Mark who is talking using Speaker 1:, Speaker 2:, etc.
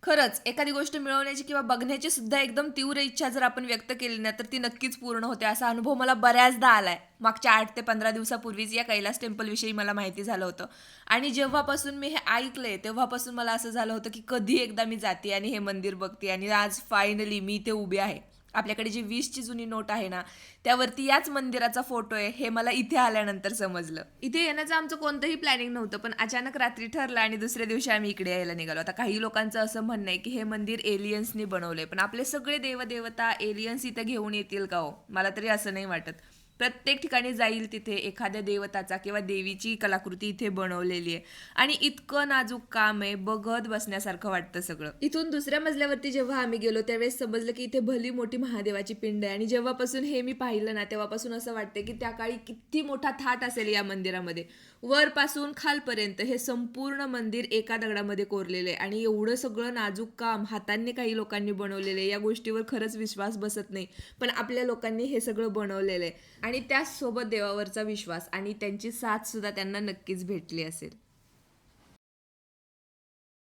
Speaker 1: खरंच एखादी गोष्ट मिळवण्याची किंवा बघण्याची सुद्धा एकदम तीव्र इच्छा जर आपण व्यक्त केली ना, तर ती नक्कीच पूर्ण होते. असा अनुभव मला बऱ्याचदा आलाय. मागच्या 8 ते 15 दिवसापूर्वीच या कैलास टेम्पलविषयी मला माहिती झालं होतं. आणि जेव्हापासून मी हे ऐकलंय, तेव्हापासून मला असं झालं होतं, की कधी एकदा मी जाते आणि हे मंदिर बघते आणि आज फायनली मी इथे उभी आहे. आपल्याकडे जी 20ची जुनी नोट आहे ना, त्यावरती याच मंदिराचा फोटो आहे, हे मला इथे आल्यानंतर समजलं. इथे येण्याचं आमचं कोणतंही प्लॅनिंग नव्हतं, पण अचानक रात्री ठरलं आणि दुसऱ्या दिवशी आम्ही इकडे यायला निघालो. आता काही लोकांचं असं म्हणणं आहे, की हे मंदिर एलियन्सनी बनवलंय, पण आपले सगळे देवदेवता एलियन्स इथे घेऊन येतील का हो? मला तरी असं नाही वाटत. प्रत्येक ठिकाणी जाईल तिथे एखाद्या देवताचा किंवा देवीची कलाकृती इथे बनवलेली आहे आणि इतकं नाजूक काम आहे, बघत बसण्यासारखं वाटतं सगळं. इथून दुसऱ्या मजल्यावरती जेव्हा आम्ही गेलो त्यावेळेस समजलं की इथे भली मोठी महादेवाची पिंड आहे आणि जेव्हापासून हे मी पाहिलं ना तेव्हापासून असं वाटतं की त्या काळी किती मोठा थाट असेल या मंदिरामध्ये. वरपासून खालपर्यंत हे संपूर्ण मंदिर एका दगडामध्ये कोरलेलं आहे आणि एवढं सगळं नाजूक काम हातांनी काही लोकांनी बनवलेलं आहे, या गोष्टीवर खरंच विश्वास बसत नाही. पण आपल्या लोकांनी हे सगळं बनवलेलं आहे आणि त्याचसोबत देवावरचा विश्वास आणि त्यांची साथ सुद्धा त्यांना नक्कीच भेटली असेल.